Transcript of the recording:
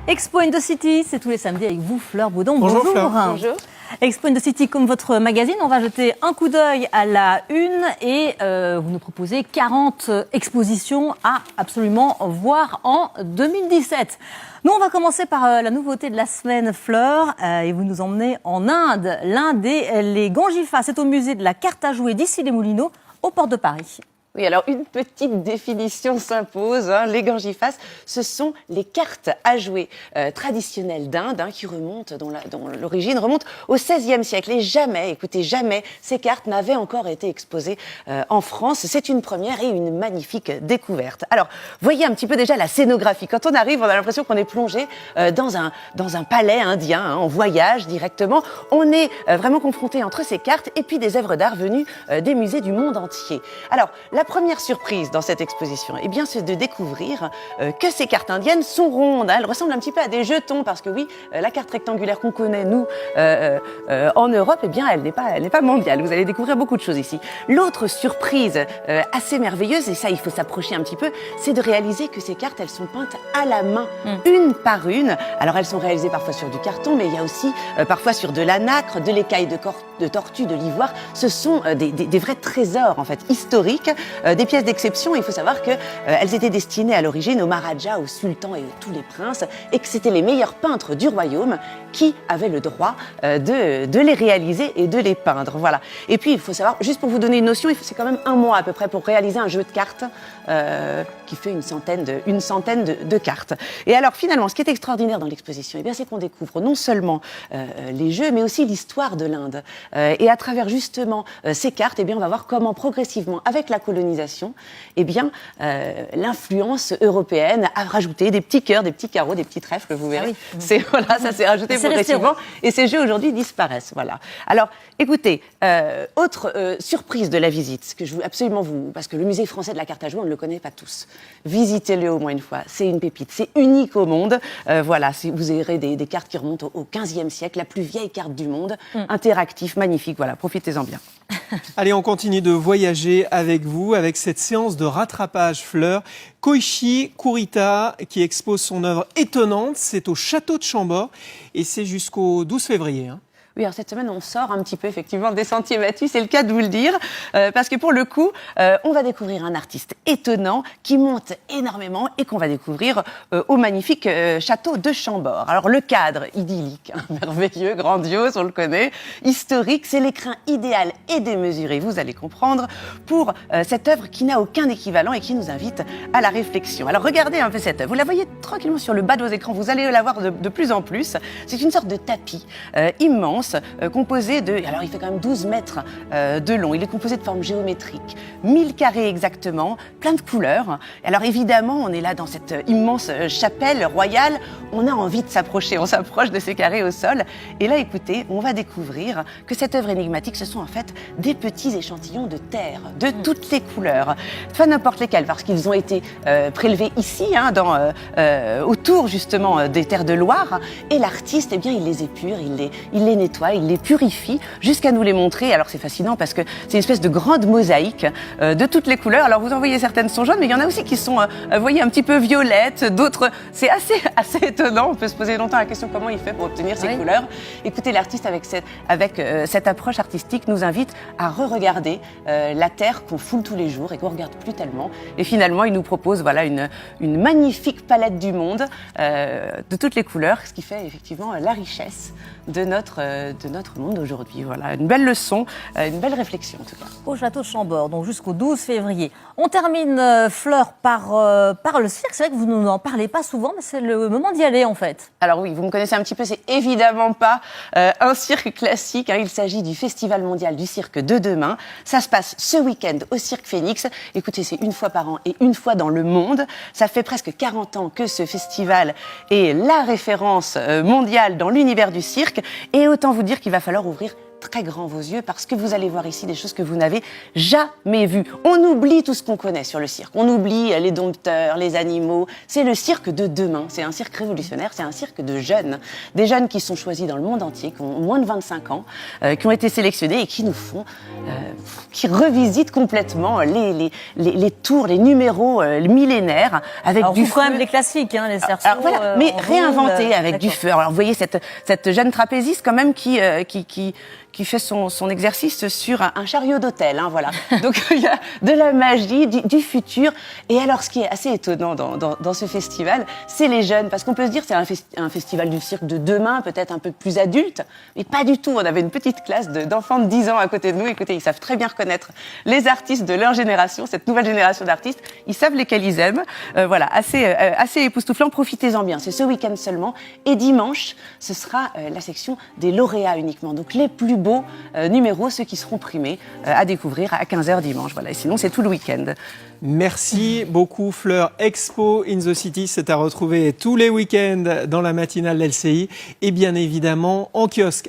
Expo in the City, c'est tous les samedis avec vous, Fleur Baudon. Bonjour. Fleur. Bonjour. Expo in the City, comme votre magazine, on va jeter un coup d'œil à la une et vous nous proposez 40 expositions à absolument voir en 2017. Nous, on va commencer par la nouveauté de la semaine, Fleur, et vous nous emmenez en Inde. L'Inde et les Gangifas, c'est au musée de la carte à jouer d'Issy-les-Moulineaux, aux portes de Paris. Oui, alors une petite définition s'impose. Les Gangifas, ce sont les cartes à jouer traditionnelles d'Inde qui remontent, dont l'origine remonte au XVIe siècle. Et jamais, écoutez, jamais ces cartes n'avaient encore été exposées en France. C'est une première et une magnifique découverte. Alors, voyez un petit peu déjà la scénographie. Quand on arrive, on a l'impression qu'on est plongé dans un palais indien, en voyage directement. On est vraiment confronté entre ces cartes et puis des œuvres d'art venues des musées du monde entier. Alors, la première surprise dans cette exposition, eh bien, c'est de découvrir que ces cartes indiennes sont rondes. Elles ressemblent un petit peu à des jetons parce que oui, la carte rectangulaire qu'on connaît nous en Europe, eh bien, elle n'est pas mondiale. Vous allez découvrir beaucoup de choses ici. L'autre surprise assez merveilleuse, et ça, il faut s'approcher un petit peu, c'est de réaliser que ces cartes, elles sont peintes à la main, une par une. Alors, elles sont réalisées parfois sur du carton, mais il y a aussi parfois sur de la nacre, de l'écaille de tortue, de l'ivoire. Ce sont des vrais trésors en fait historiques. Des pièces d'exception. Il faut savoir qu'elles étaient destinées à l'origine aux Maharajas, aux sultans et à tous les princes, et que c'était les meilleurs peintres du royaume qui avaient le droit de les réaliser et de les peindre. Voilà. Et puis, il faut savoir, juste pour vous donner une notion, c'est quand même un mois à peu près pour réaliser un jeu de cartes qui fait une centaine de cartes. Et alors, finalement, ce qui est extraordinaire dans l'exposition, eh bien, c'est qu'on découvre non seulement les jeux, mais aussi l'histoire de l'Inde. Et à travers justement ces cartes, eh bien, on va voir comment progressivement, avec la colonisation, eh bien, l'influence européenne a rajouté des petits cœurs, des petits carreaux, des petits trèfles, vous verrez. Ah oui. Ça s'est rajouté progressivement. Et ces jeux aujourd'hui disparaissent. Voilà. Alors, écoutez, autre surprise de la visite, ce que je veux absolument parce que le musée français de la carte à jouer, on ne le connaît pas tous. Visitez-le au moins une fois. C'est une pépite. C'est unique au monde. Voilà. Vous aurez des cartes qui remontent au XVe siècle, la plus vieille carte du monde, interactif, magnifique. Voilà. Profitez-en bien. Allez, on continue de voyager avec vous, avec cette séance de rattrapage Fleur. Koichi Kurita qui expose son œuvre étonnante, c'est au château de Chambord et c'est jusqu'au 12 février. Oui, alors cette semaine, on sort un petit peu effectivement des sentiers battus, c'est le cas de vous le dire, parce que pour le coup, on va découvrir un artiste étonnant qui monte énormément et qu'on va découvrir au magnifique château de Chambord. Alors le cadre idyllique, merveilleux, grandiose, on le connaît, historique, c'est l'écrin idéal et démesuré, vous allez comprendre, pour cette œuvre qui n'a aucun équivalent et qui nous invite à la réflexion. Alors regardez un peu cette œuvre, vous la voyez tranquillement sur le bas de vos écrans, vous allez la voir de plus en plus. C'est une sorte de tapis immense, composé alors il fait quand même 12 mètres de long, il est composé de formes géométriques, 1000 carrés exactement, plein de couleurs. Alors évidemment, on est là dans cette immense chapelle royale, on a envie de s'approcher, on s'approche de ces carrés au sol, et là écoutez, on va découvrir que cette œuvre énigmatique, ce sont en fait des petits échantillons de terre, de toutes les couleurs, pas n'importe lesquels, parce qu'ils ont été prélevés ici, autour justement des terres de Loire, et l'artiste, eh bien, il les épure, il les nettoie, il les purifie jusqu'à nous les montrer. Alors c'est fascinant parce que c'est une espèce de grande mosaïque de toutes les couleurs. Alors vous en voyez, certaines sont jaunes, mais il y en a aussi qui sont, vous voyez, un petit peu violettes, d'autres, c'est assez étonnant. On peut se poser longtemps la question comment il fait pour obtenir ces couleurs. Écoutez, l'artiste avec cette approche artistique nous invite à re-regarder la terre qu'on foule tous les jours et qu'on regarde plus tellement. Et finalement, il nous propose voilà une magnifique palette du monde de toutes les couleurs, ce qui fait effectivement la richesse de notre monde aujourd'hui. Voilà, une belle leçon, une belle réflexion en tout cas. Au château de Chambord, donc jusqu'au 12 février. On termine, Fleur, par le cirque. C'est vrai que vous ne nous en parlez pas souvent, mais c'est le moment d'y aller en fait. Alors oui, vous me connaissez un petit peu, c'est évidemment pas un cirque classique. Il s'agit du Festival mondial du cirque de demain. Ça se passe ce week-end au Cirque Phoenix. Écoutez, c'est une fois par an et une fois dans le monde. Ça fait presque 40 ans que ce festival est la référence mondiale dans l'univers du cirque. Et autant vous dire qu'il va falloir ouvrir très grands vos yeux parce que vous allez voir ici des choses que vous n'avez jamais vues. On oublie tout ce qu'on connaît sur le cirque. On oublie les dompteurs, les animaux. C'est le cirque de demain. C'est un cirque révolutionnaire, c'est un cirque de jeunes. Des jeunes qui sont choisis dans le monde entier, qui ont moins de 25 ans, qui ont été sélectionnés et qui nous font, qui revisitent complètement les tours, les numéros millénaires avec Alors, du vous, quand feu. même les classiques, hein, les cerceaux. Alors, voilà, mais en réinventé roule, avec du d'accord. feu. Alors vous voyez cette jeune trapéziste quand même qui fait son exercice sur un chariot d'autel. Hein, voilà. Donc il y a de la magie, du futur. Et alors ce qui est assez étonnant dans ce festival, c'est les jeunes. Parce qu'on peut se dire que c'est un festival du cirque de demain, peut-être un peu plus adulte. Mais pas du tout. On avait une petite classe d'enfants de 10 ans à côté de nous. Écoutez, ils savent très bien reconnaître les artistes de leur génération, cette nouvelle génération d'artistes. Ils savent lesquels ils aiment. Voilà, assez époustouflant. Profitez-en bien. C'est ce week-end seulement. Et dimanche, ce sera la section des lauréats uniquement. Donc les plus beaux numéros, ceux qui seront primés à découvrir à 15h dimanche. Voilà. Et sinon, c'est tout le week-end. Merci beaucoup Fleur. Expo in the City, c'est à retrouver tous les week-ends dans la matinale LCI et bien évidemment en kiosque.